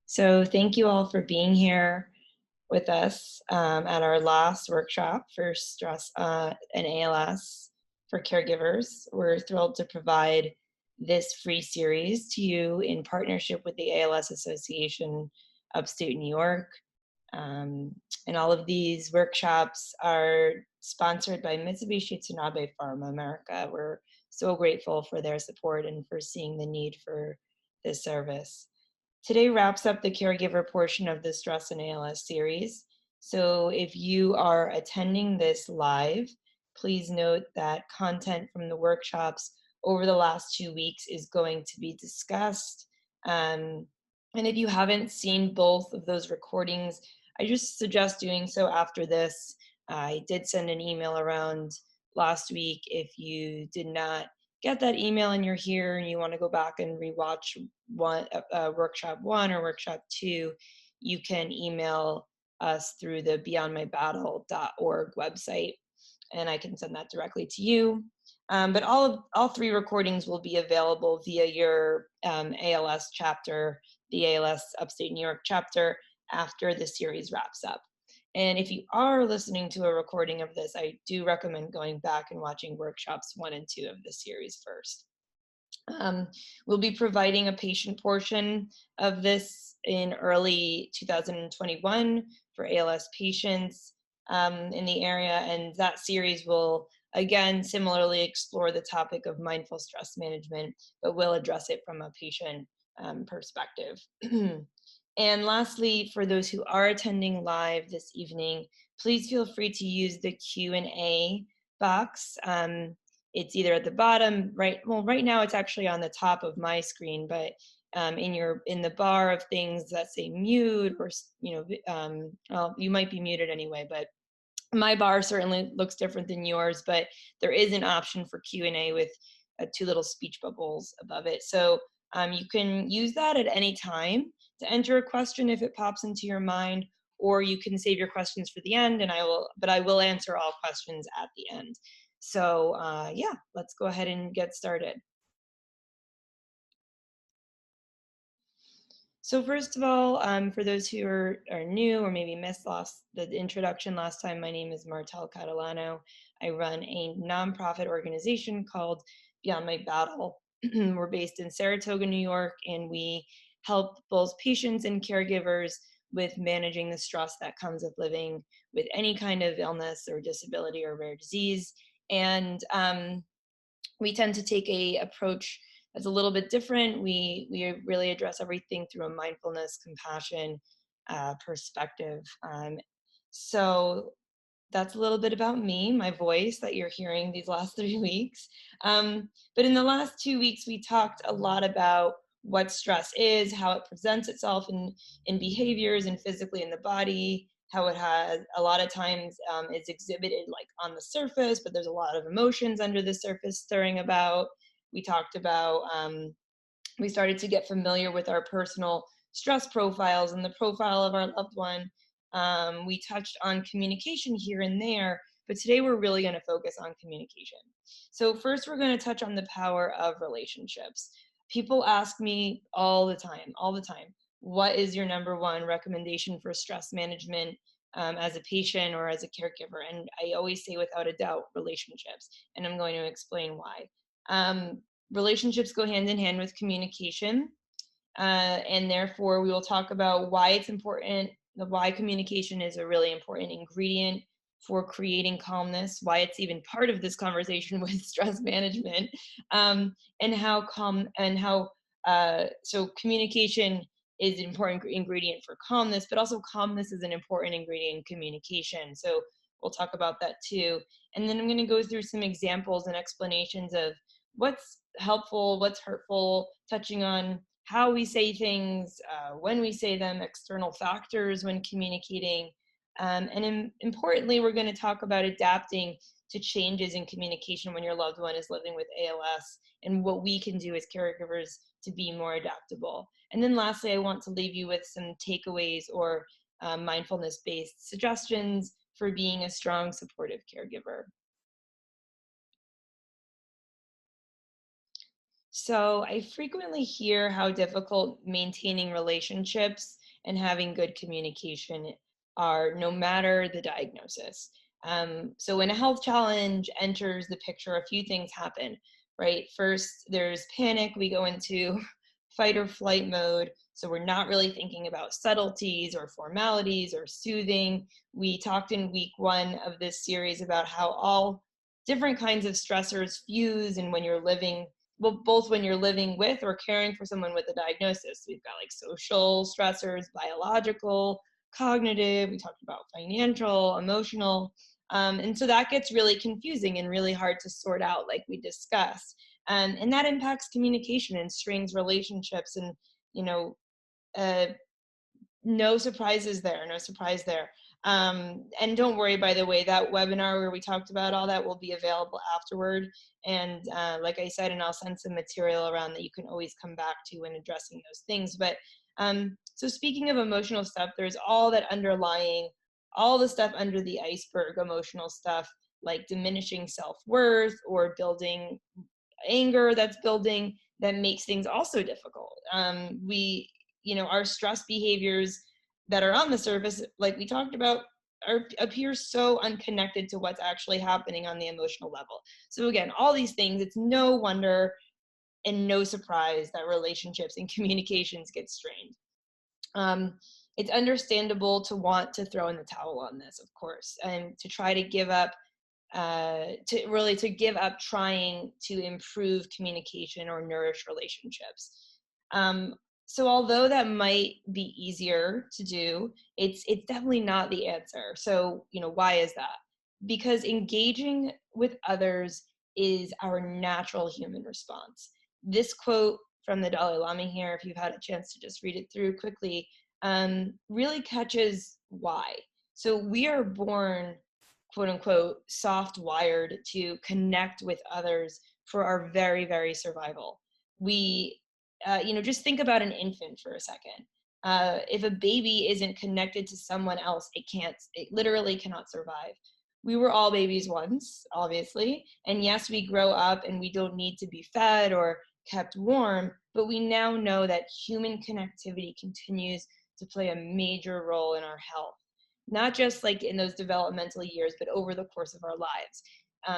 So thank you all for being here with us at our last workshop for stress and ALS for caregivers. We're thrilled to provide this free series to you in partnership with the ALS Association Upstate New York. Um, and all of these workshops are sponsored by Mitsubishi Tanabe Pharma America. We're so grateful for their support and for seeing the need for this service. Today wraps up the caregiver portion of the Stress and ALS series. So if you are attending this live, please note that content from the workshops over the last 2 weeks is going to be discussed. And if you haven't seen both of those recordings, I just suggest doing so after this. I did send an email around last week. If you did not get that email and you're here and you want to go back and rewatch workshop 1 or workshop 2, you can email us through the beyondmybattle.org website, and I can send that directly to you. But all 3 recordings will be available via your ALS chapter, the ALS Upstate New York chapter, after the series wraps up. And if you are listening to a recording of this, I do recommend going back and watching workshops 1 and 2 of the series first. We'll be providing a patient portion of this in early 2021 for ALS patients in the area, and that series will, again, similarly explore the topic of mindful stress management, but will address it from a patient perspective. And lastly, for those who are attending live this evening, please feel free to use the Q&A box. It's either at the bottom, right now it's actually on the top of my screen, but in the bar of things that say mute, or well, you might be muted anyway, but my bar certainly looks different than yours, but there is an option for Q&A with 2 little speech bubbles above it. So you can use that at any time to enter a question if it pops into your mind, or you can save your questions for the end, and I will answer all questions at the end. So yeah, let's go ahead and get started. So first of all, for those who are new or maybe missed the introduction last time, my name is Martel Catalano. I run a nonprofit organization called Beyond My Battle. We're based in Saratoga, New York, and we help both patients and caregivers with managing the stress that comes with living with any kind of illness or disability or rare disease. And we tend to take a approach that's a little bit different. We really address everything through a mindfulness, compassion perspective. So that's a little bit about me, my voice that you're hearing these last 3 weeks. But in the last 2 weeks, we talked a lot about what stress is, how it presents itself in behaviors and physically in the body, how it has a lot of times it's exhibited like on the surface, but there's a lot of emotions under the surface stirring about. We talked about, we started to get familiar with our personal stress profiles and the profile of our loved one. We touched on communication here and there, but today we're really going to focus on communication. So first, we're going to touch on the power of relationships. People ask me all the time, what is your number 1 recommendation for stress management as a patient or as a caregiver? And I always say, without a doubt, relationships. And I'm going to explain why. Relationships go hand in hand with communication. And therefore, we will talk about why it's important, why communication is a really important ingredient for creating calmness, why it's even part of this conversation with stress management, and so communication is an important ingredient for calmness, but also calmness is an important ingredient in communication. So we'll talk about that too. And then I'm going to go through some examples and explanations of what's helpful, what's hurtful, touching on how we say things, when we say them, external factors when communicating. And importantly, we're going to talk about adapting to changes in communication when your loved one is living with ALS, and what we can do as caregivers to be more adaptable. And then lastly, I want to leave you with some takeaways or mindfulness-based suggestions for being a strong, supportive caregiver. So I frequently hear how difficult maintaining relationships and having good communication are, no matter the diagnosis. So when a health challenge enters the picture, a few things happen, right? First, there's panic. We go into fight or flight mode. So we're not really thinking about subtleties or formalities or soothing. We talked in week one of this series about how all different kinds of stressors fuse, and when you're living, well, both when you're living with or caring for someone with a diagnosis. We've got like social stressors, biological, cognitive, we talked about financial, emotional. And so that gets really confusing and really hard to sort out, like we discussed. And that impacts communication and strains relationships. And, you know, uh, no surprises there, no surprise there. And don't worry, by the way, that webinar where we talked about all that will be available afterward. And like I said, and I'll send some material around that you can always come back to when addressing those things. But so speaking of emotional stuff, there's all that underlying, all the stuff under the iceberg, emotional stuff like diminishing self-worth or building anger that's building that makes things also difficult. Our stress behaviors that are on the surface, like we talked about, appear so unconnected to what's actually happening on the emotional level. So again, all these things, it's no wonder and no surprise that relationships and communications get strained. It's understandable to want to throw in the towel on this, of course, and to try to give up to give up trying to improve communication or nourish relationships. Um, so although that might be easier to do, it's definitely not the answer. So, why is that? Because engaging with others is our natural human response. This quote from the Dalai Lama here, if you've had a chance to just read it through quickly, really catches why. So we are born, quote unquote, soft wired to connect with others for our very, very survival. We, just think about an infant for a second. If a baby isn't connected to someone else, it literally cannot survive. We were all babies once, obviously. And yes, we grow up and we don't need to be fed or kept warm, but we now know that human connectivity continues to play a major role in our health, not just like in those developmental years, but over the course of our lives.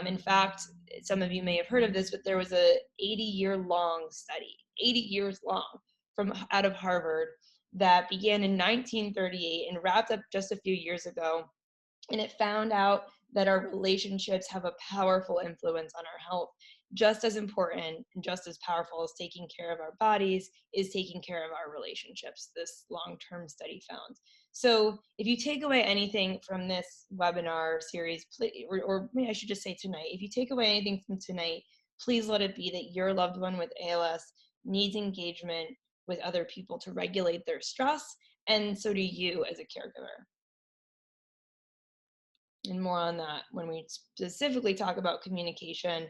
In fact, some of you may have heard of this, but there was a 80-year-long study, 80 years long, from out of Harvard, that began in 1938 and wrapped up just a few years ago. And it found out that our relationships have a powerful influence on our health. Just as important and just as powerful as taking care of our bodies is taking care of our relationships, this long-term study found. So if you take away anything from this webinar series, or maybe I should just say tonight, if you take away anything from tonight, please let it be that your loved one with ALS needs engagement with other people to regulate their stress, and so do you as a caregiver. And more on that when we specifically talk about communication.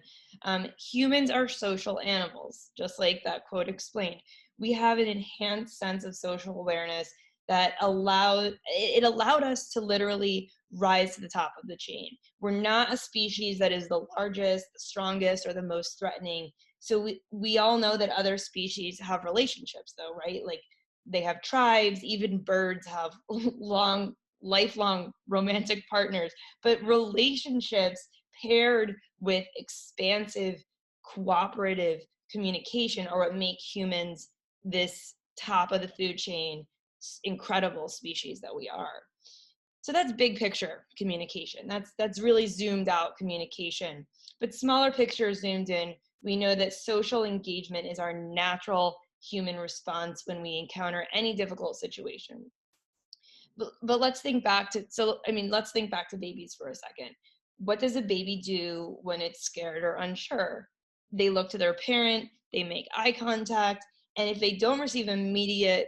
Humans are social animals, just like that quote explained. We have an enhanced sense of social awareness that allowed us to literally rise to the top of the chain. We're not a species that is the largest, the strongest, or the most threatening. So we all know that other species have relationships, though, right? Like they have tribes, even birds have lifelong romantic partners, but relationships paired with expansive cooperative communication are what make humans this top of the food chain incredible species that we are. So that's big picture communication. That's really zoomed out communication. But smaller picture zoomed in, we know that social engagement is our natural human response when we encounter any difficult situation. But let's think back to, let's think back to babies for a second. What does a baby do when it's scared or unsure? They look to their parent, they make eye contact, and if they don't receive immediate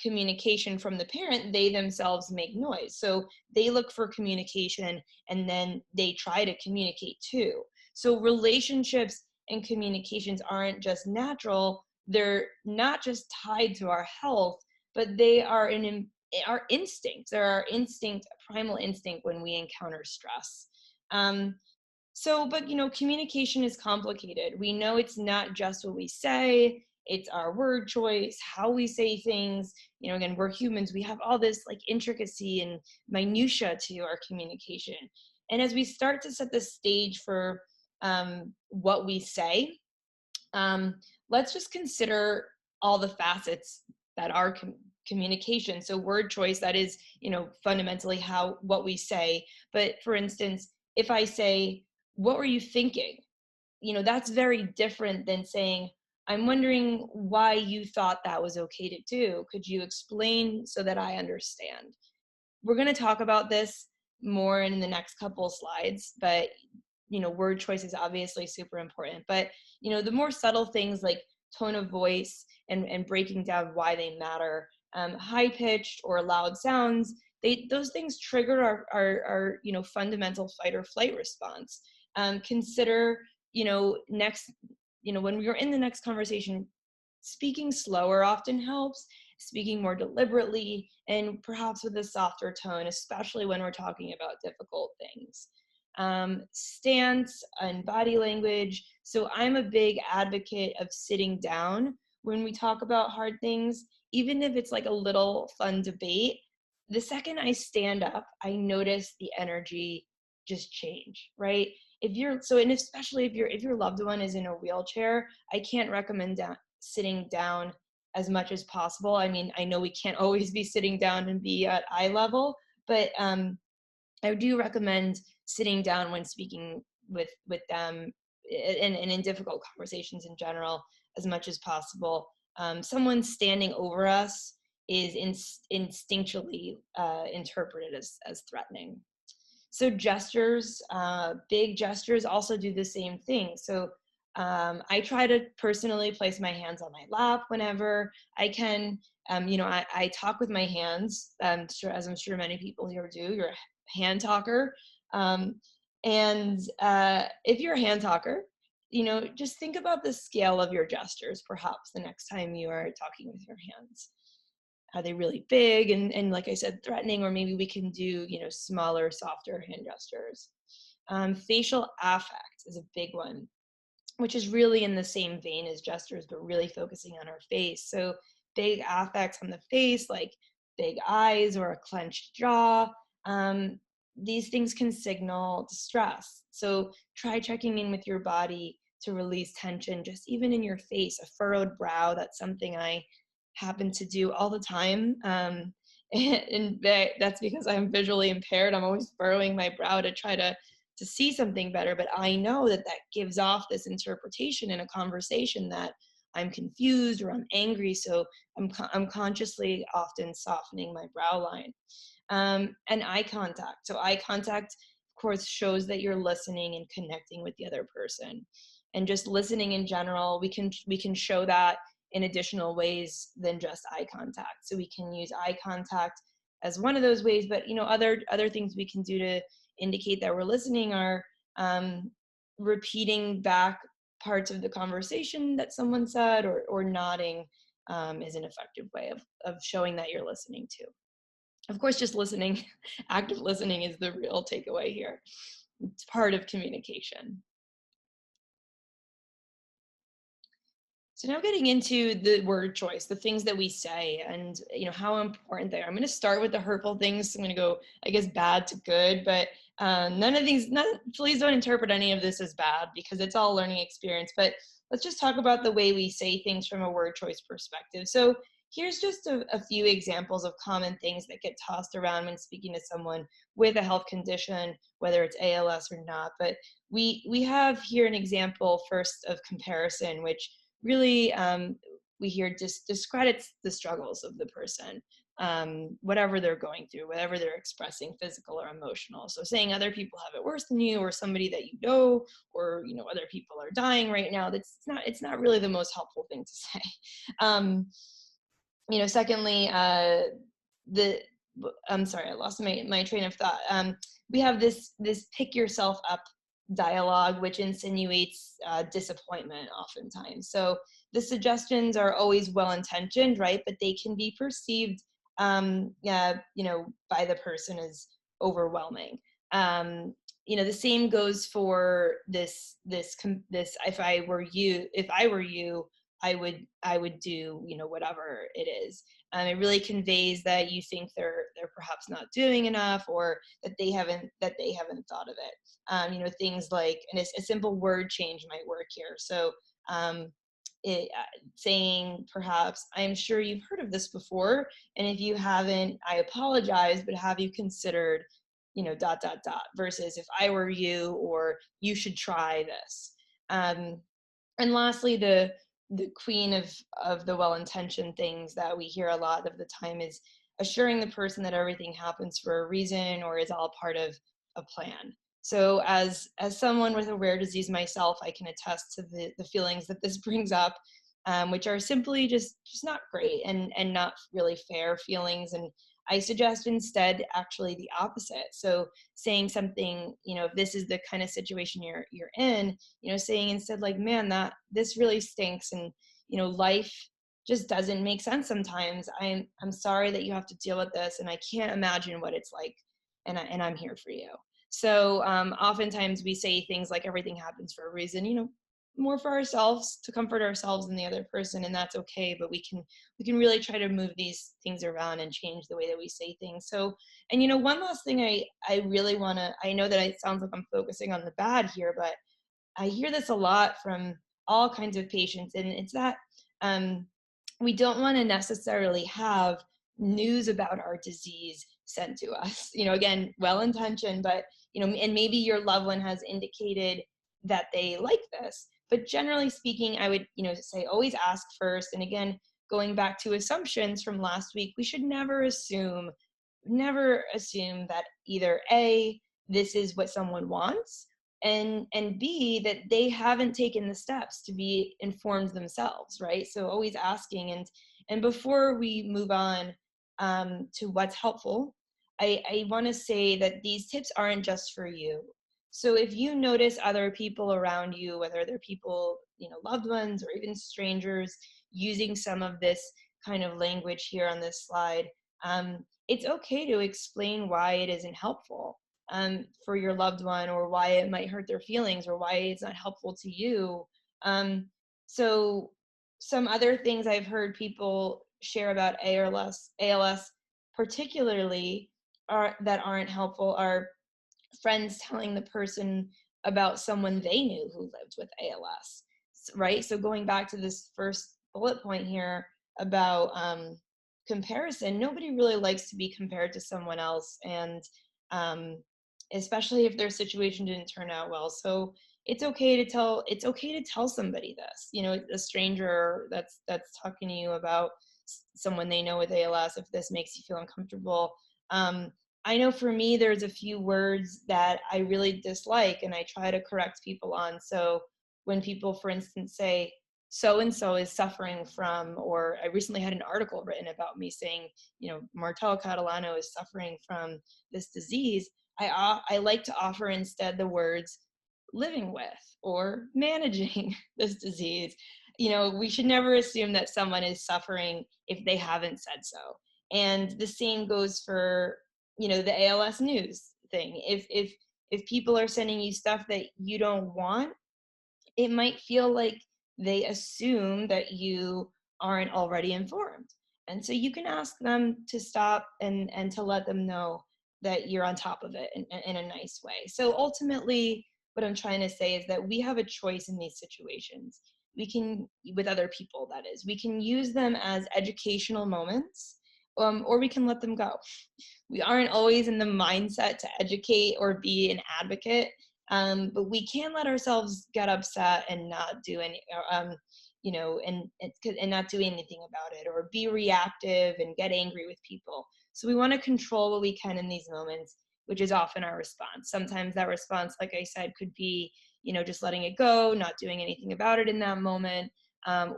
communication from the parent, they themselves make noise. So they look for communication and then they try to communicate too. So relationships and communications aren't just natural, they're not just tied to our health, but they are our instincts. They're our instinct, primal instinct when we encounter stress. So, but communication is complicated. We know it's not just what we say, it's our word choice, how we say things. Again, we're humans, we have all this like intricacy and minutia to our communication. And as we start to set the stage for what we say, um, let's just consider all the facets that are communication. So word choice, that is, fundamentally what we say. But for instance, if I say, what were you thinking? That's very different than saying, I'm wondering why you thought that was okay to do. Could you explain so that I understand? We're going to talk about this more in the next couple of slides, but word choice is obviously super important. But the more subtle things like tone of voice and breaking down why they matter, high pitched or loud sounds, those things trigger our fundamental fight or flight response. Consider next when we are in the next conversation, speaking slower often helps, speaking more deliberately, and perhaps with a softer tone, especially when we're talking about difficult things. Stance and body language. So I'm a big advocate of sitting down when we talk about hard things, even if it's like a little fun debate. The second I stand up, I notice the energy just change, right? And especially if your loved one is in a wheelchair, I can't recommend sitting down as much as possible. I mean, I know we can't always be sitting down and be at eye level, but I do recommend sitting down when speaking with them, and in difficult conversations in general, as much as possible. Someone standing over us is instinctually interpreted as threatening. So gestures, big gestures also do the same thing. So I try to personally place my hands on my lap whenever I can. I talk with my hands, as I'm sure many people here do. You're a hand talker. And if you're a hand talker, just think about the scale of your gestures, perhaps the next time you are talking with your hands. Are they really big and like I said, threatening, or maybe we can do, smaller, softer hand gestures. Facial affect is a big one, which is really in the same vein as gestures, but really focusing on our face. So big affects on the face, like big eyes or a clenched jaw. These things can signal distress. So try checking in with your body to release tension, just even in your face. A furrowed brow, that's something I happen to do all the time. And that's because I'm visually impaired. I'm always furrowing my brow to try to see something better, but I know that gives off this interpretation in a conversation that I'm confused or I'm angry, so I'm consciously often softening my brow line. And eye contact. So eye contact, of course, shows that you're listening and connecting with the other person. And just listening in general, we can show that in additional ways than just eye contact. So we can use eye contact as one of those ways, but other things we can do to indicate that we're listening are repeating back parts of the conversation that someone said, or nodding is an effective way of showing that you're listening too. Of course, just listening, active listening is the real takeaway here. It's part of communication. So now getting into the word choice, the things that we say and how important they are. I'm going to start with the hurtful things. I'm going to go, I guess, bad to good, but please don't interpret any of this as bad because it's all a learning experience. But let's just talk about the way we say things from a word choice perspective. So here's just a few examples of common things that get tossed around when speaking to someone with a health condition, whether it's ALS or not. But we have here an example first of comparison, which really we hear discredits the struggles of the person, whatever they're going through, whatever they're expressing, physical or emotional. So saying other people have it worse than you, or somebody that or other people are dying right now, it's not really the most helpful thing to say. Secondly, I'm sorry, I lost my train of thought. We have this pick yourself up dialogue, which insinuates disappointment oftentimes. So the suggestions are always well-intentioned, right? But they can be perceived, by the person as overwhelming. the same goes for this, if I were you, I would do, whatever it is. It really conveys that you think they're perhaps not doing enough, or that they haven't thought of it. Things like, and a simple word change might work here. So um, saying, perhaps, "I'm sure you've heard of this before, and if you haven't, I apologize, but have you considered, dot dot dot," versus, "If I were you," or, "You should try this." Um, and lastly, the queen of the well-intentioned things that we hear a lot of the time is assuring the person that everything happens for a reason or is all part of a plan. So as someone with a rare disease myself, I can attest to the feelings that this brings up, which are simply just not great, and not really fair feelings. And I suggest instead actually the opposite. So saying something, if this is the kind of situation you're in, saying instead, like, "Man, that this really stinks, and life just doesn't make sense sometimes. I'm sorry that you have to deal with this, and I can't imagine what it's like, and I'm here for you." So oftentimes we say things like, "Everything happens for a reason," more for ourselves, to comfort ourselves and the other person, and that's okay. But we can really try to move these things around and change the way that we say things. So, and one last thing, I really want to, I know that it sounds like I'm focusing on the bad here, but I hear this a lot from all kinds of patients, and it's that um, we don't want to necessarily have news about our disease sent to us. Again, well intentioned, but and maybe your loved one has indicated that they like this. But generally speaking, I would say, always ask first. And again, going back to assumptions from last week, we should never assume that either A, this is what someone wants, and B, that they haven't taken the steps to be informed themselves, right? So always asking. And before we move on to what's helpful, I want to say that these tips aren't just for you. So if you notice other people around you, whether they're people, loved ones, or even strangers, using some of this kind of language here on this slide, it's okay to explain why it isn't helpful for your loved one, or why it might hurt their feelings, or why it's not helpful to you. Um, so some other things I've heard people share about ALS particularly, that aren't helpful, are friends telling the person about someone they knew who lived with ALS, right? So going back to this first bullet point here about comparison, nobody really likes to be compared to someone else, and um, especially if their situation didn't turn out well. So it's okay to tell somebody this, a stranger that's talking to you about someone they know with ALS, if this makes you feel uncomfortable. Um, I know for me, there's a few words that I really dislike, and I try to correct people on. So when people, for instance, say, "So and so is suffering from," or I recently had an article written about me saying, "Martel Catalano is suffering from this disease," I like to offer instead the words "living with" or "managing" this disease. We should never assume that someone is suffering if they haven't said so. And the same goes for, the ALS news thing. If people are sending you stuff that you don't want, it might feel like they assume that you aren't already informed. And so you can ask them to stop, and to let them know that you're on top of it in a nice way. So ultimately, what I'm trying to say is that we have a choice in these situations. We can, with other people, that is, we can use them as educational moments, or we can let them go. We aren't always in the mindset to educate or be an advocate, but we can let ourselves get upset and not do any, and not do anything about it, or be reactive and get angry with people. So we want to control what we can in these moments, which is often our response. Sometimes that response, like I said, could be, just letting it go, not doing anything about it in that moment,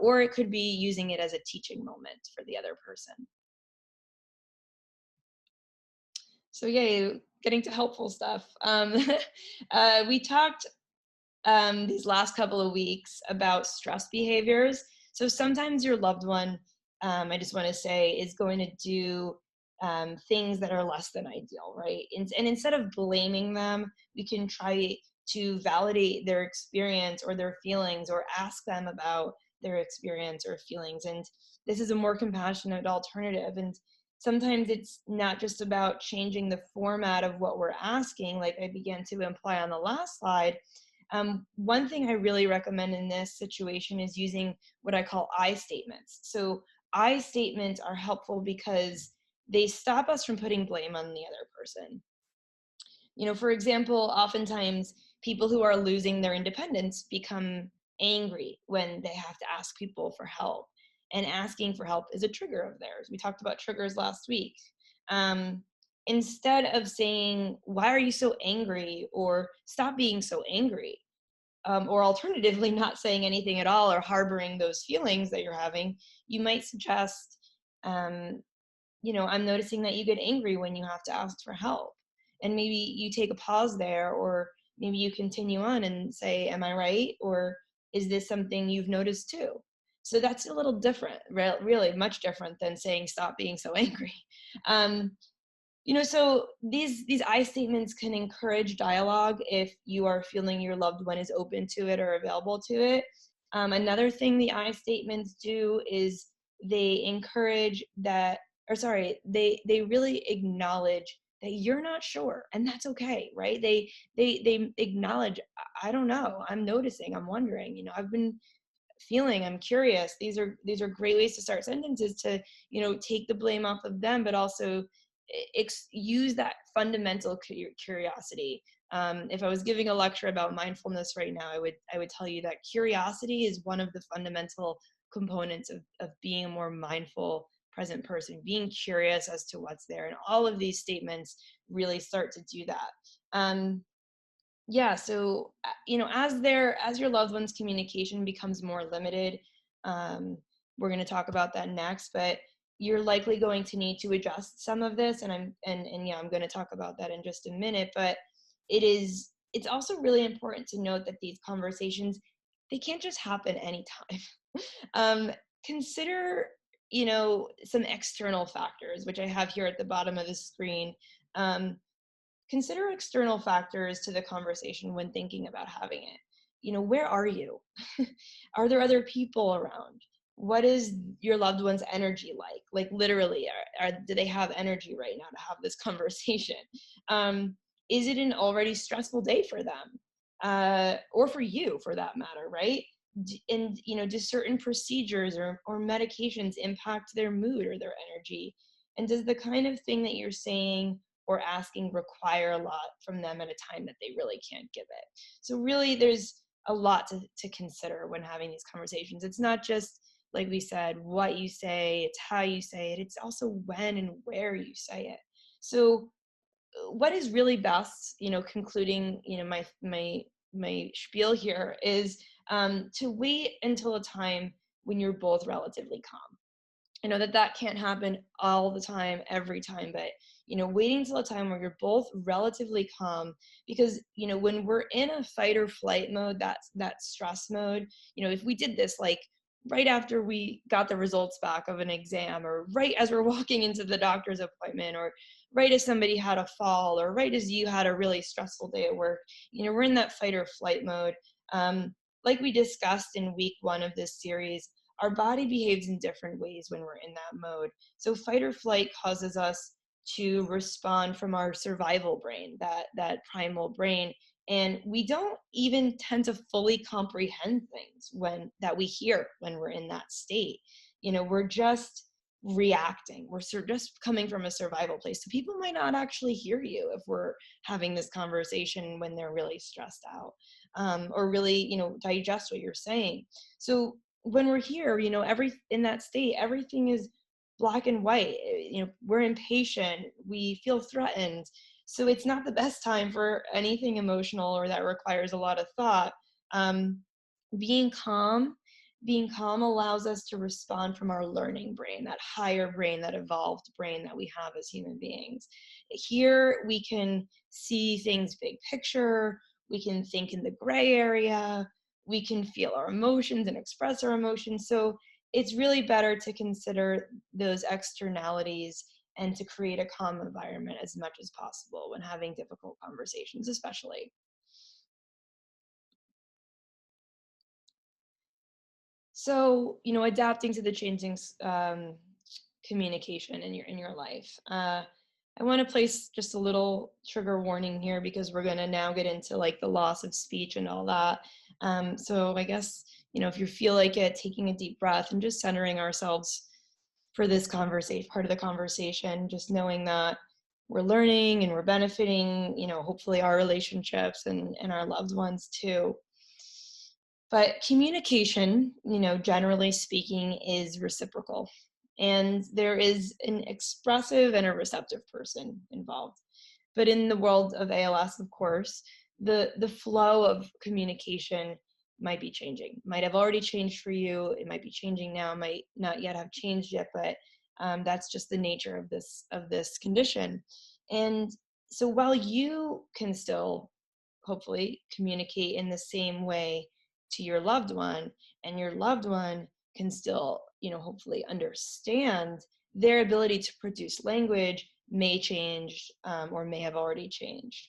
or it could be using it as a teaching moment for the other person. So yay, getting to helpful stuff. We talked these last couple of weeks about stress behaviors. So sometimes your loved one, I just want to say, is going to do things that are less than ideal, right? And instead of blaming them, we can try to validate their experience or their feelings, or ask them about their experience or feelings. And this is a more compassionate alternative. And sometimes it's not just about changing the format of what we're asking, like I began to imply on the last slide. One thing I really recommend in this situation is using what I call I statements. So I statements are helpful because they stop us from putting blame on the other person. For example, oftentimes people who are losing their independence become angry when they have to ask people for help. And asking for help is a trigger of theirs. We talked about triggers last week. Um, Instead of saying, "Why are you so angry?" or "Stop being so angry," or alternatively, not saying anything at all or harboring those feelings that you're having, you might suggest, um, I'm noticing that you get angry when you have to ask for help. And maybe you take a pause there, or maybe you continue on and say, "Am I right?" Or "Is this something you've noticed too?" So that's a little different, really much different than saying, "Stop being so angry." Um, so these I statements can encourage dialogue if you are feeling your loved one is open to it or available to it. Another thing the I statements do is they encourage that, or sorry, they really acknowledge that you're not sure, and that's okay, right? They acknowledge, I don't know, I'm noticing, I'm wondering, I've been feeling, I'm curious. These are great ways to start sentences, to take the blame off of them, but also use that fundamental curiosity. If I was giving a lecture about mindfulness right now, I would tell you that curiosity is one of the fundamental components of being a more mindful present person, being curious as to what's there. And all of these statements really start to do that. Yeah, so as your loved one's communication becomes more limited, um, we're going to talk about that next, but you're likely going to need to adjust some of this, and I'm going to talk about that in just a minute. But it's also really important to note that these conversations, they can't just happen anytime. um, Consider some external factors, which I have here at the bottom of the screen. um, Consider external factors to the conversation when thinking about having it. Where are you? Are there other people around? What is your loved one's energy like? Like literally, do they have energy right now to have this conversation? Um, is it an already stressful day for them? Or for you, for that matter, right? And do certain procedures or medications impact their mood or their energy? And does the kind of thing that you're saying or asking require a lot from them at a time that they really can't give it? So really, there's a lot to consider when having these conversations. It's not just, like we said, what you say, it's how you say it. It's also when and where you say it. So what is really best, concluding, my spiel here, is to wait until a time when you're both relatively calm. I know that that can't happen all the time, every time, but waiting till a time where you're both relatively calm, because when we're in a fight or flight mode, that's that stress mode. If we did this like right after we got the results back of an exam, or right as we're walking into the doctor's appointment, or right as somebody had a fall, or right as you had a really stressful day at work, we're in that fight or flight mode. Like we discussed in week 1 of this series, our body behaves in different ways when we're in that mode. So fight or flight causes us to respond from our survival brain, that primal brain, and we don't even tend to fully comprehend things that we hear when we're in that state. We're just reacting. We're just coming from a survival place. So people might not actually hear you if we're having this conversation when they're really stressed out, or really, digest what you're saying. So when we're here, in that state, everything is black and white. We're impatient, we feel threatened. So it's not the best time for anything emotional or that requires a lot of thought. Um, being calm, being calm allows us to respond from our learning brain, that higher brain, that evolved brain that we have as human beings. Here we can see things big picture, we can think in the gray area, we can feel our emotions and express our emotions. So it's really better to consider those externalities and to create a calm environment as much as possible when having difficult conversations, especially. So, adapting to the changing communication in your life. I want to place just a little trigger warning here because we're going to now get into like the loss of speech and all that. So I guess, if you feel like it, taking a deep breath and just centering ourselves for this conversation, part of the conversation, just knowing that we're learning and we're benefiting, hopefully our relationships and our loved ones too. But communication, generally speaking, is reciprocal. And there is an expressive and a receptive person involved. But in the world of ALS, of course, the flow of communication might be changing. Might have already changed for you. It might be changing now. Might not yet have changed yet, but that's just the nature of this condition. And so while you can still hopefully communicate in the same way to your loved one, and your loved one can still, hopefully understand, their ability to produce language may change, or may have already changed.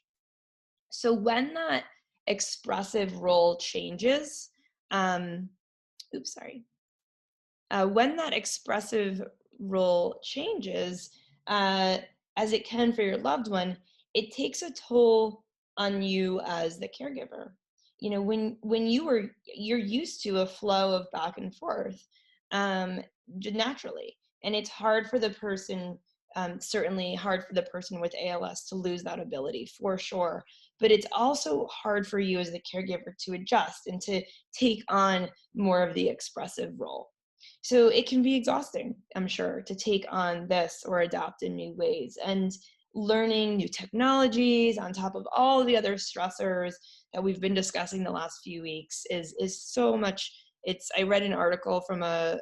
So when that expressive role changes, um, oops, sorry. When that expressive role changes, as it can for your loved one, it takes a toll on you as the caregiver. When you're used to a flow of back and forth, naturally, and it's hard for the person. Certainly hard for the person with ALS to lose that ability for sure. But it's also hard for you as the caregiver to adjust and to take on more of the expressive role. So it can be exhausting, I'm sure, to take on this or adapt in new ways. And learning new technologies on top of all the other stressors that we've been discussing the last few weeks is so much. I read an article from an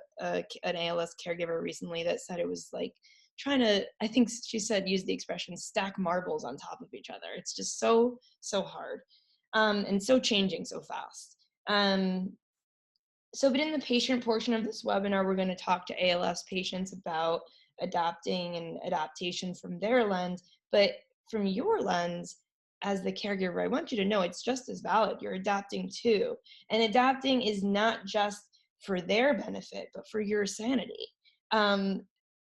ALS caregiver recently that said it was like trying to, I think she said, use the expression, stack marbles on top of each other. It's just so hard, and so changing so fast. But in the patient portion of this webinar, we're going to talk to ALS patients about adapting and adaptation from their lens. But from your lens, as the caregiver, I want you to know it's just as valid. You're adapting too. And adapting is not just for their benefit, but for your sanity.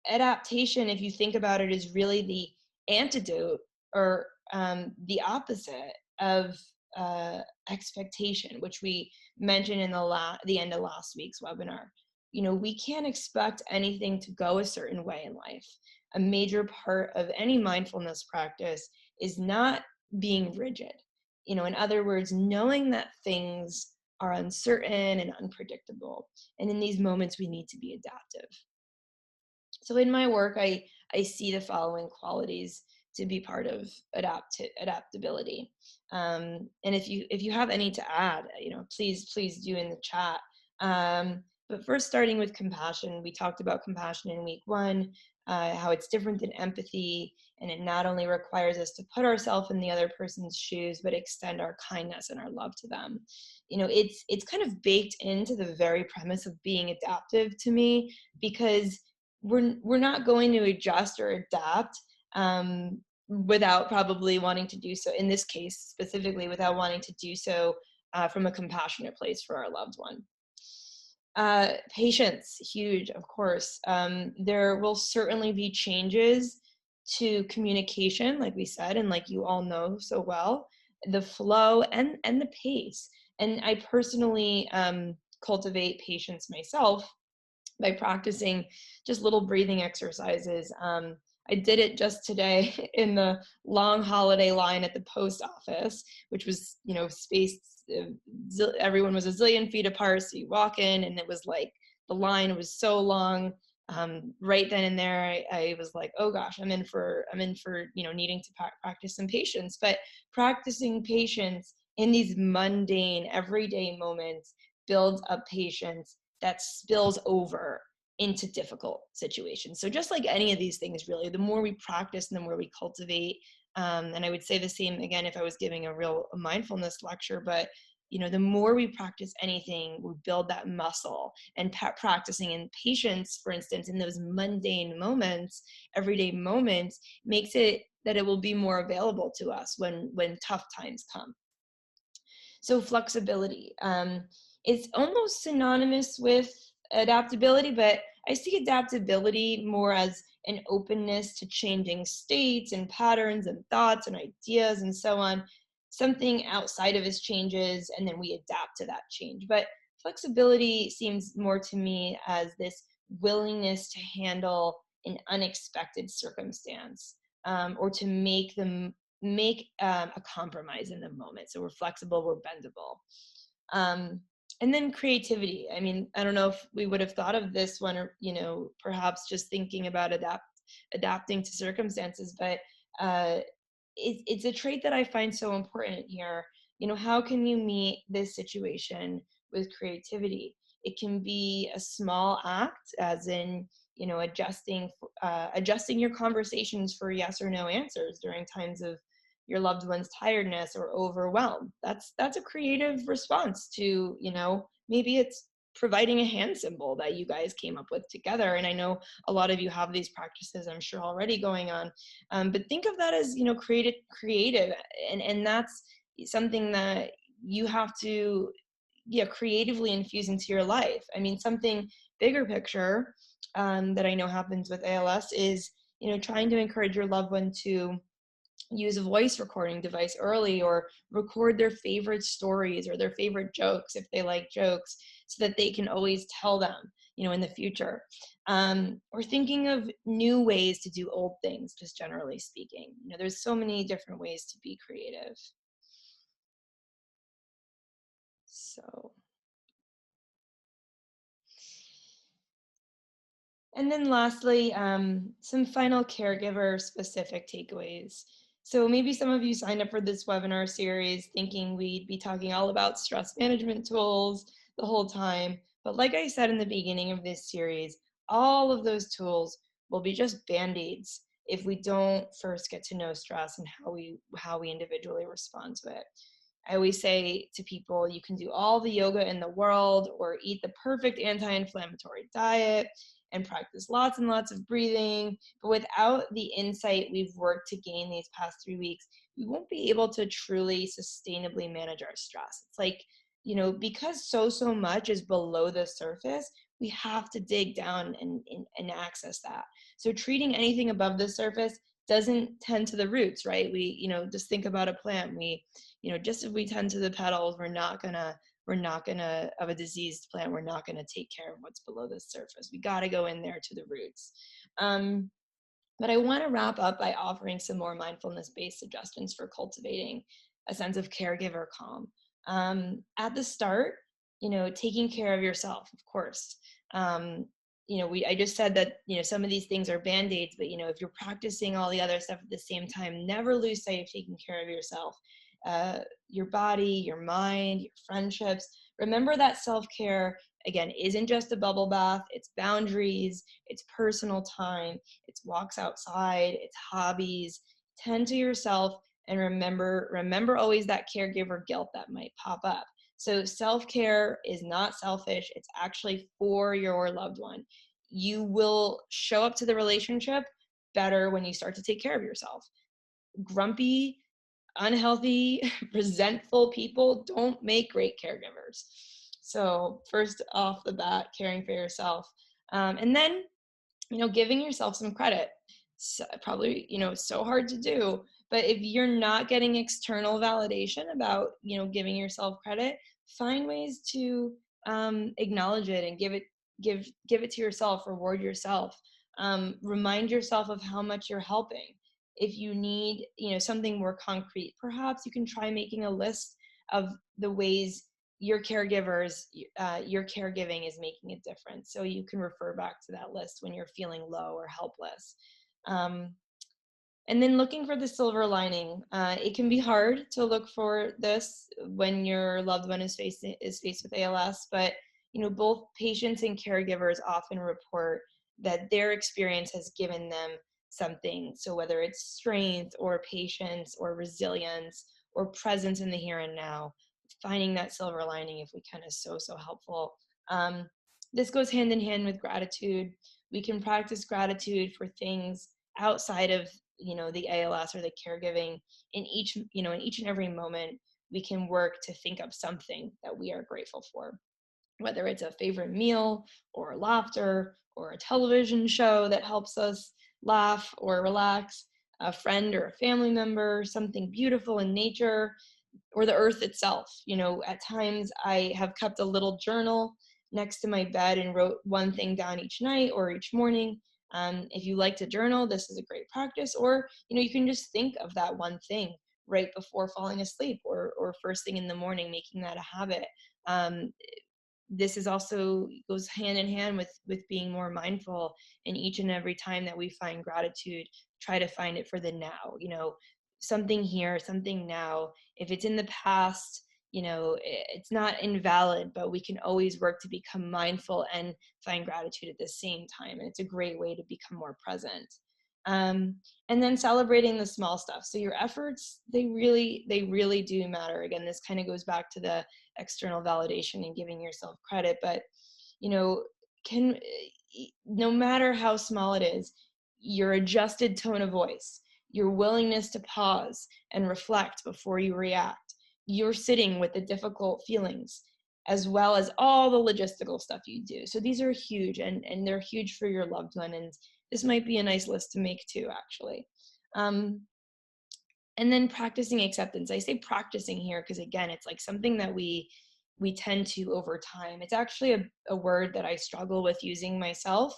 Adaptation, if you think about it, is really the antidote, or the opposite of expectation, which we mentioned in the end of last week's webinar. We can't expect anything to go a certain way in life. A major part of any mindfulness practice is not being rigid. In other words, knowing that things are uncertain and unpredictable. And in these moments, we need to be adaptive. So in my work, I see the following qualities to be part of adaptability. And if you have any to add, please do in the chat. But first, starting with compassion, we talked about compassion in week 1, how it's different than empathy, and it not only requires us to put ourselves in the other person's shoes, but extend our kindness and our love to them. It's kind of baked into the very premise of being adaptive to me, because we're not going to adjust or adapt without probably wanting to do so, in this case specifically, without wanting to do so from a compassionate place for our loved one. Patience, huge, of course. There will certainly be changes to communication, like we said, and like you all know so well, the flow and the pace. And I personally cultivate patience myself by practicing just little breathing exercises. I did it just today in the long holiday line at the post office, which was, spaced, everyone was a zillion feet apart. So you walk in and it was like, the line was so long. Right then and there, I was like, oh gosh, I'm in for, needing to practice some patience. But practicing patience in these mundane, everyday moments builds up patience that spills over into difficult situations. So just like any of these things, really, the more we practice and the more we cultivate, and I would say the same again if I was giving a real mindfulness lecture, but the more we practice anything, we build that muscle. And practicing in patience, for instance, in those mundane moments, everyday moments, makes it that it will be more available to us when tough times come. So flexibility, it's almost synonymous with adaptability, but I see adaptability more as an openness to changing states and patterns and thoughts and ideas and so on. Something outside of us changes, and then we adapt to that change. But flexibility seems more to me as this willingness to handle an unexpected circumstance, or to make a compromise in the moment. So we're flexible, we're bendable. Um, and then creativity. I mean, I don't know if we would have thought of this one, or perhaps just thinking about adapting to circumstances, but uh, it's a trait that I find so important here. How can you meet this situation with creativity? It can be a small act, as in adjusting your conversations for yes or no answers during times of your loved one's tiredness or overwhelm. That's a creative response to, maybe it's providing a hand symbol that you guys came up with together. And I know a lot of you have these practices, I'm sure, already going on. But think of that as, creative, and that's something that you have to, yeah, creatively infuse into your life. I mean, something bigger picture, that I know happens with ALS is, trying to encourage your loved one to use a voice recording device early, or record their favorite stories or their favorite jokes if they like jokes, so that they can always tell them, in the future. Or thinking of new ways to do old things, just generally speaking. There's so many different ways to be creative. So, and then lastly, some final caregiver specific takeaways. So maybe some of you signed up for this webinar series thinking we'd be talking all about stress management tools the whole time. But like I said in the beginning of this series, all of those tools will be just band-aids if we don't first get to know stress and how we individually respond to it. I always say to people, you can do all the yoga in the world or eat the perfect anti-inflammatory diet and practice lots and lots of breathing, but without the insight we've worked to gain these past 3 weeks, we won't be able to truly sustainably manage our stress. It's like, because so much is below the surface, we have to dig down and access that. So treating anything above the surface doesn't tend to the roots, right? We, just think about a plant. Just if we tend to the petals, we're not gonna of a diseased plant, we're not gonna take care of what's below the surface. We got to go in there to the roots. But I want to wrap up by offering some more mindfulness-based suggestions for cultivating a sense of caregiver calm. At the start, taking care of yourself, of course. I just said that, some of these things are band-aids, but, if you're practicing all the other stuff at the same time, never lose sight of taking care of yourself, your body, your mind, your friendships. Remember that self-care, again, isn't just a bubble bath. It's boundaries, it's personal time, it's walks outside, it's hobbies. Tend to yourself, and remember always that caregiver guilt that might pop up. So self-care is not selfish. It's actually for your loved one. You will show up to the relationship better when you start to take care of yourself. Grumpy, unhealthy, resentful people don't make great caregivers. So first off the bat, caring for yourself. And then, giving yourself some credit. So, probably, so hard to do, but if you're not getting external validation about, giving yourself credit, find ways to acknowledge it and give it to yourself, reward yourself. Remind yourself of how much you're helping. If you need, something more concrete, perhaps you can try making a list of the ways your caregiving is making a difference, so you can refer back to that list when you're feeling low or helpless. um, and then looking for the silver lining. It can be hard to look for this when your loved one is faced with ALS, but both patients and caregivers often report that their experience has given them something. So whether it's strength or patience or resilience or presence in the here and now, finding that silver lining, if we can, is so, so helpful. Um, this goes hand in hand with gratitude. We can practice gratitude for things outside of, the ALS or the caregiving. In each and every moment, we can work to think of something that we are grateful for, whether it's a favorite meal or laughter or a television show that helps us laugh or relax, a friend or a family member, something beautiful in nature, or the earth itself. At times I have kept a little journal next to my bed and wrote one thing down each night or each morning. If you like to journal, this is a great practice. Or, you can just think of that one thing right before falling asleep, or first thing in the morning, making that a habit. Um, this is also goes hand in hand with being more mindful, and each and every time that we find gratitude, try to find it for the now. Something here, something now. If it's in the past, it's not invalid, but we can always work to become mindful and find gratitude at the same time, and it's a great way to become more present. um, and then celebrating the small stuff. So your efforts, they really do matter. Again, this kind of goes back to the external validation and giving yourself credit, but you know can no matter how small it is, your adjusted tone of voice, your willingness to pause and reflect before you react, you're sitting with the difficult feelings, as well as all the logistical stuff you do. So these are huge, and they're huge for your loved one, and this might be a nice list to make too, actually. um, and then practicing acceptance. I say practicing here because, again, it's like something that we tend to over time. It's actually a word that I struggle with using myself,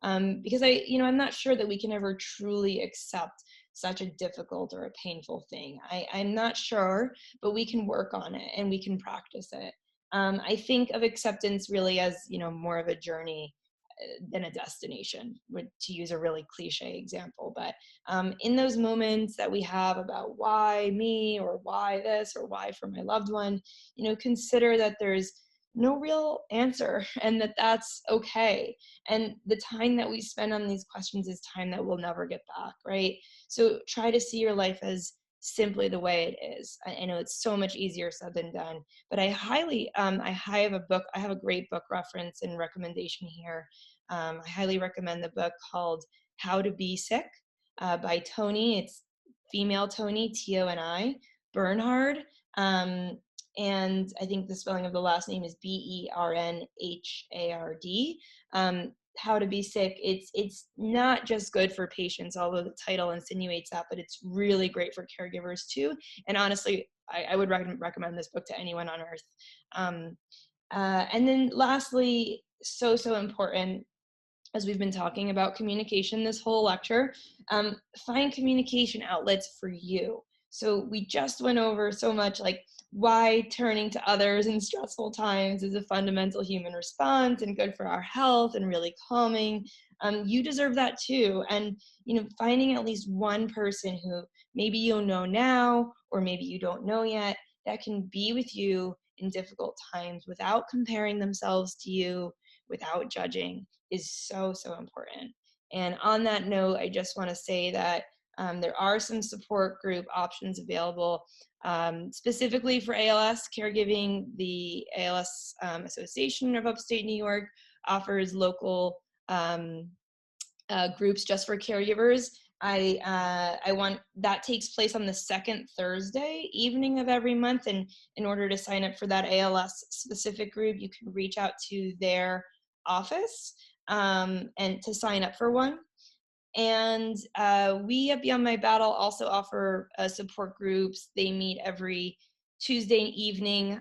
because I'm not sure that we can ever truly accept such a difficult or a painful thing. I'm not sure, but we can work on it and we can practice it. I think of acceptance really as, more of a journey than a destination, to use a really cliche example. But in those moments that we have about why me, or why this, or why for my loved one, consider that there's no real answer and that that's okay. And the time that we spend on these questions is time that we'll never get back, right? So try to see your life as simply the way it is. I know it's so much easier said than done, but I have a great book reference and recommendation here. I highly recommend the book called How to Be Sick, by Tony. It's female Tony, Toni Bernhard. Um, and I think the spelling of the last name is Bernhard. How to Be Sick. It's not just good for patients, although the title insinuates that, but it's really great for caregivers too. And honestly, I would recommend this book to anyone on earth. And then lastly, so important, as we've been talking about communication this whole lecture, find communication outlets for you. So we just went over so much, like why turning to others in stressful times is a fundamental human response and good for our health and really calming. You deserve that too. And, finding at least one person who maybe you'll know now, or maybe you don't know yet, that can be with you in difficult times without comparing themselves to you, without judging, is so, so important. And on that note, I just want to say that there are some support group options available, specifically for ALS caregiving. The ALS Association of Upstate New York offers local groups just for caregivers. I want that takes place on the second Thursday evening of every month, and in order to sign up for that ALS specific group, you can reach out to their office, and to sign up for one. And we at Beyond My Battle also offer support groups. They meet every Tuesday evening,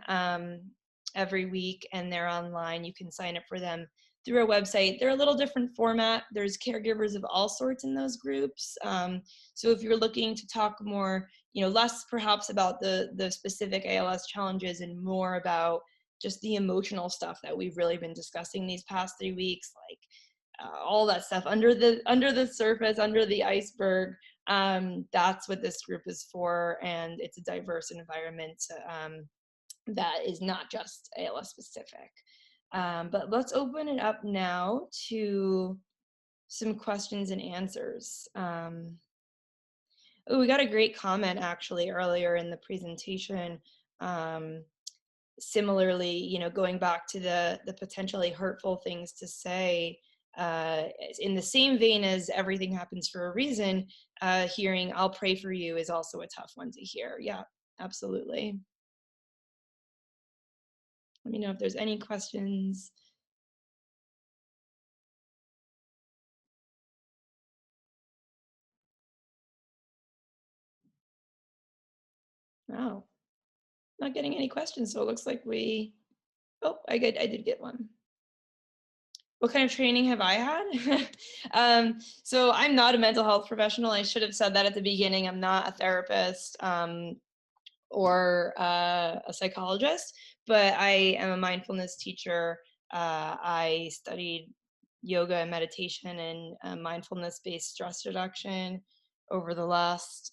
every week, and they're online. You can sign up for them through our website. They're a little different format. There's caregivers of all sorts in those groups. So if you're looking to talk more, less perhaps about the specific ALS challenges and more about just the emotional stuff that we've really been discussing these past 3 weeks, like all that stuff under the surface, under the iceberg. That's what this group is for, and it's a diverse environment that is not just ALS specific. But let's open it up now to some questions and answers. Oh, we got a great comment actually earlier in the presentation. similarly, going back to the potentially hurtful things to say, in the same vein as everything happens for a reason, hearing "I'll pray for you" is also a tough one to hear. Yeah, absolutely. Let me know if there's any questions. Oh, not getting any questions, so it looks like oh, I did get one. What kind of training have I had? So I'm not a mental health professional. I should have said that at the beginning. I'm not a therapist. Or a psychologist, but I am a mindfulness teacher. I studied yoga and meditation and mindfulness-based stress reduction over the last,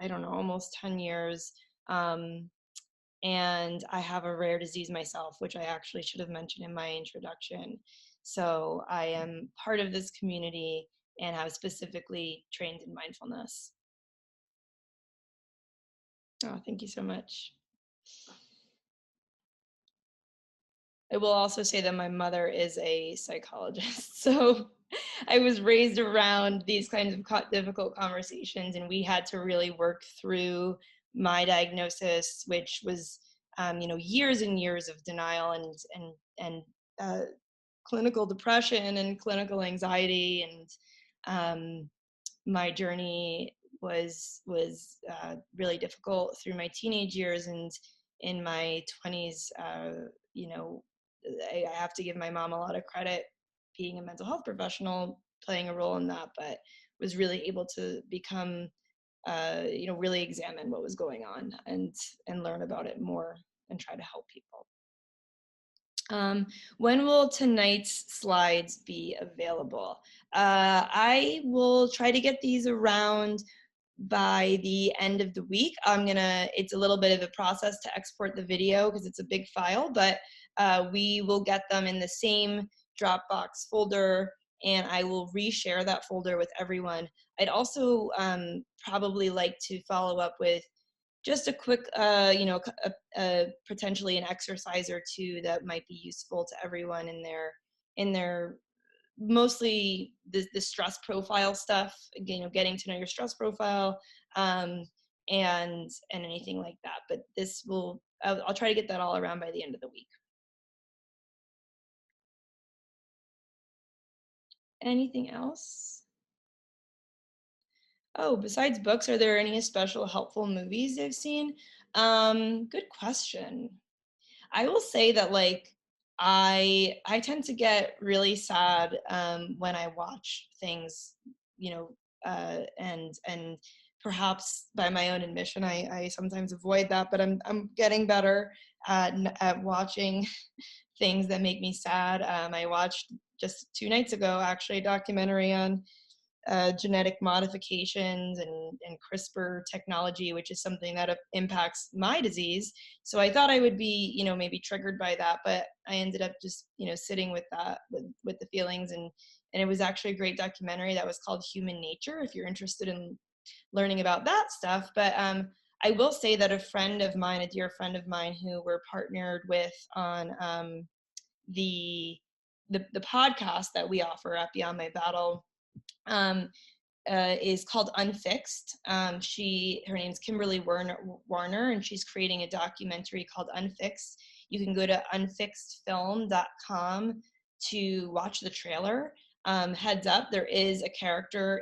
I don't know, almost 10 years. Um, and I have a rare disease myself, which I actually should have mentioned in my introduction. So I am part of this community and have specifically trained in mindfulness. Oh, thank you so much. I will also say that my mother is a psychologist. So I was raised around these kinds of difficult conversations, and we had to really work through my diagnosis, which was, years and years of denial and uh, clinical depression and clinical anxiety, and my journey was really difficult through my teenage years, and in my 20s. You know, I have to give my mom a lot of credit, being a mental health professional, playing a role in that, but was really able to become, really examine what was going on and learn about it more and try to help people. When will tonight's slides be available? I will try to get these around by the end of the week. It's a little bit of a process to export the video because it's a big file, but we will get them in the same Dropbox folder, and I will reshare that folder with everyone. I'd also probably like to follow up with just a quick, potentially an exercise or two that might be useful to everyone in their mostly the stress profile stuff, getting to know your stress profile, um, and anything like that. But I'll try to get that all around by the end of the week. Anything else? Oh, besides books, are there any special helpful movies you've seen? Good question. I will say that, like, I tend to get really sad when I watch things, and perhaps by my own admission, I sometimes avoid that, but I'm getting better at watching things that make me sad. I watched just 2 nights ago actually a documentary on genetic modifications and CRISPR technology, which is something that impacts my disease. So I thought I would be, maybe triggered by that, but I ended up just, sitting with that, with the feelings, and it was actually a great documentary that was called Human Nature, if you're interested in learning about that stuff. But I will say that a friend of mine, a dear friend of mine, who we're partnered with on the, the podcast that we offer at Beyond My Battle, um, is called Unfixed. Her name's Kimberly Warner, and she's creating a documentary called Unfixed. You can go to unfixedfilm.com to watch the trailer. Heads up, there is a character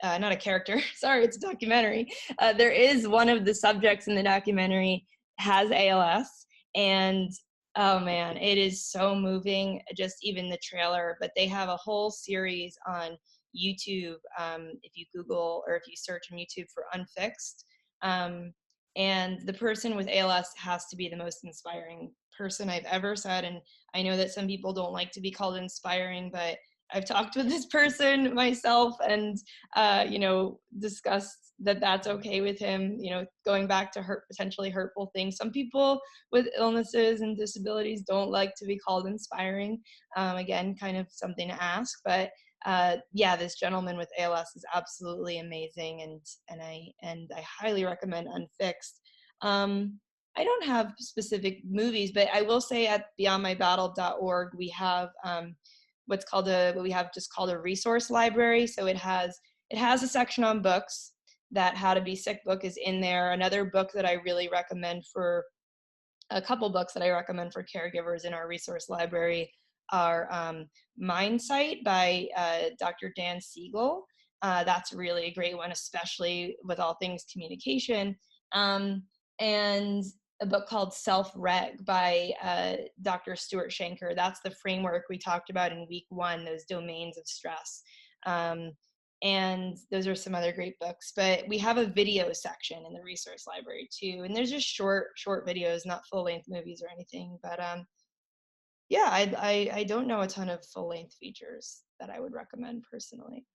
not a character, sorry, it's a documentary. There is one of the subjects in the documentary has ALS, and oh man, it is so moving, just even the trailer. But they have a whole series on YouTube, if you Google or if you search on YouTube for Unfixed. And the person with ALS has to be the most inspiring person I've ever said. And I know that some people don't like to be called inspiring, but I've talked with this person myself and, discussed that that's okay with him, going back to potentially hurtful things. Some people with illnesses and disabilities don't like to be called inspiring. Again, kind of something to ask, but yeah, this gentleman with ALS is absolutely amazing, and I highly recommend Unfixed. I don't have specific movies, but I will say at beyondmybattle.org we have what we have just called a resource library. So it has a section on books. That How to Be Sick book is in there. Another book that I really recommend for a couple books that I recommend for caregivers in our resource library are Mindsight by Dr. Dan Siegel. That's really a great one, especially with all things communication. And a book called Self-Reg by Dr. Stuart Shanker. That's the framework we talked about in week 1, those domains of stress. And those are some other great books, but we have a video section in the resource library too, and there's just short videos, not full-length movies or anything. But yeah, I don't know a ton of full-length features that I would recommend personally.